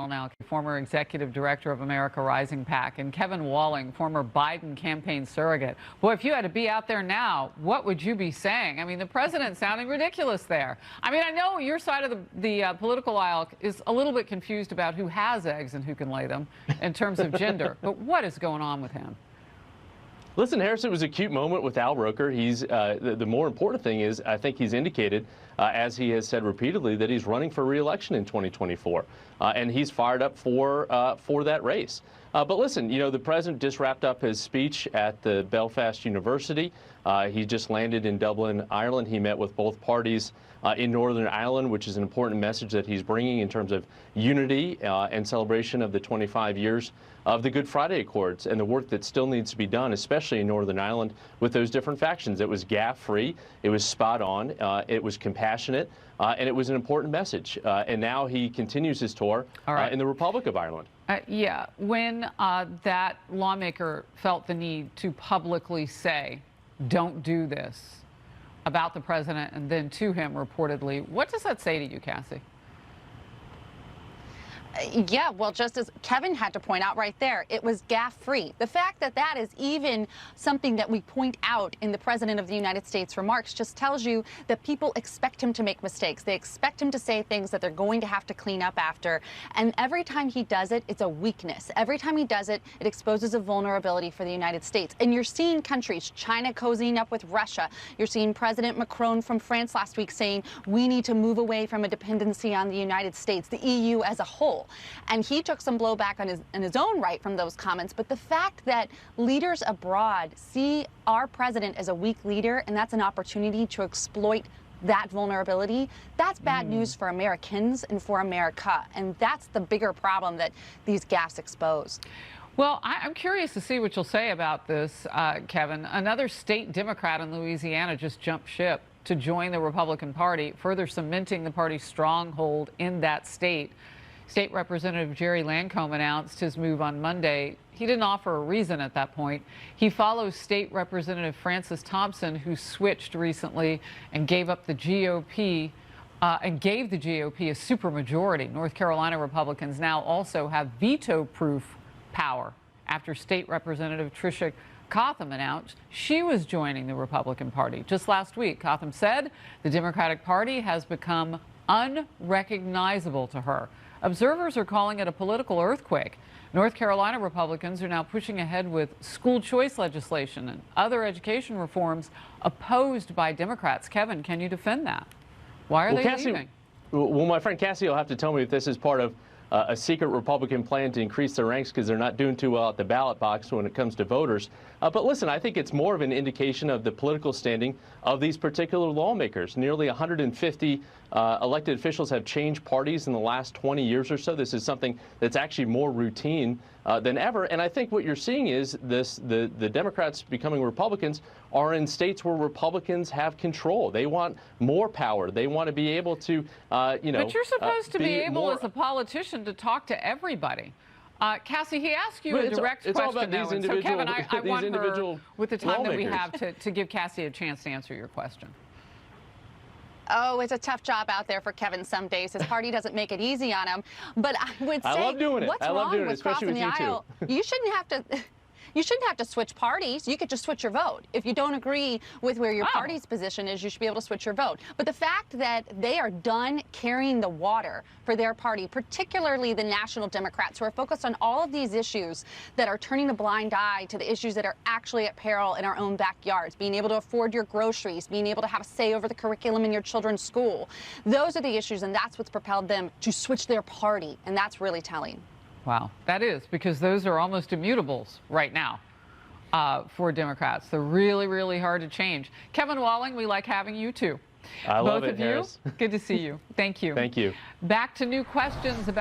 Now, former executive director of America Rising PAC, and Kevin Walling, former Biden campaign surrogate. Boy, if you had to be out there now, what would you be saying? I mean, the president's sounding ridiculous there. I mean, I know your side of the political aisle is a little bit confused about who has eggs and who can lay them in terms of gender, but what is going on with him? Listen, Harris, it was a cute moment with Al Roker. He's the more important thing is I think he's indicated, as he has said repeatedly, that he's running for re-election in 2024, and he's fired up for that race. But listen, you know, the president just wrapped up his speech at the Belfast University. He just landed in Dublin, Ireland. He met with both parties in Northern Ireland, which is an important message that he's bringing in terms of unity and celebration of the 25 years of the Good Friday Accords and the work that still needs to be done, especially in Northern Ireland with those different factions. It was gaffe-free, it was spot on, it was compassionate, and it was an important message. And now he continues his tour in the Republic of Ireland. Yeah, when that lawmaker felt the need to publicly say, don't do this, about the president and then to him reportedly, what does that say to you, Cassie? Yeah, well, just as Kevin had to point out right there, it was gaffe-free. The fact that that is even something that we point out in the President of the United States remarks just tells you that people expect him to make mistakes. They expect him to say things that they're going to have to clean up after. And every time he does it, it's a weakness. Every time he does it, it exposes a vulnerability for the United States. And you're seeing countries, China cozying up with Russia. You're seeing President Macron from France last week saying, we need to move away from a dependency on the United States, the EU as a whole. And he took some blowback in his own right from those comments. But the fact that leaders abroad see our president as a weak leader, and that's an opportunity to exploit that vulnerability, that's bad news for Americans and for America. And that's the bigger problem that these gaffes expose. Well, I'm curious to see what you'll say about this, Kevin. Another state Democrat in Louisiana just jumped ship to join the Republican Party, further cementing the party's stronghold in that state. State Representative Jerry Lancome announced his move on Monday. He didn't offer a reason at that point. He follows State Representative Francis Thompson, who switched recently and gave up the GOP and gave the GOP a supermajority. North Carolina Republicans now also have veto-proof power after State Representative Tricia Cotham announced she was joining the Republican Party. Just last week, Cotham said the Democratic Party has become unrecognizable to her. Observers are calling it a political earthquake. North Carolina Republicans are now pushing ahead with school choice legislation and other education reforms opposed by Democrats. Kevin, can you defend that? Why are they leaving? Well, my friend Cassie will have to tell me if this is part of a secret Republican plan to increase their ranks because they're not doing too well at the ballot box when it comes to voters. But listen, I think it's more of an indication of the political standing of these particular lawmakers. Nearly 150 elected officials have changed parties in the last 20 years or so. This is something that's actually more routine than ever. And I think what you're seeing is the Democrats becoming Republicans are in states where Republicans have control. They want more power. They want to be able to, you know. But you're supposed to be able, as a politician, to talk to everybody. Cassie, he asked you a direct question, though. And so, Kevin, I want her, with the time that we have, to give Cassie a chance to answer your question. Oh, it's a tough job out there for Kevin some days. His party doesn't make it easy on him. But I would say, what's wrong with crossing the aisle? You shouldn't have to. You shouldn't have to switch parties. You could just switch your vote. If you don't agree with where your party's position is, you should be able to switch your vote. But the fact that they are done carrying the water for their party, particularly the National Democrats, who are focused on all of these issues that are turning a blind eye to the issues that are actually at peril in our own backyards, being able to afford your groceries, being able to have a say over the curriculum in your children's school. Those are the issues, and that's what's propelled them to switch their party, and that's really telling. Wow, that is, because those are almost immutables right now for Democrats. They're really, really hard to change. Kevin Walling, we like having you too. I love it, Both of you, Harris. good to see you. Thank you. Thank you. Back to new questions about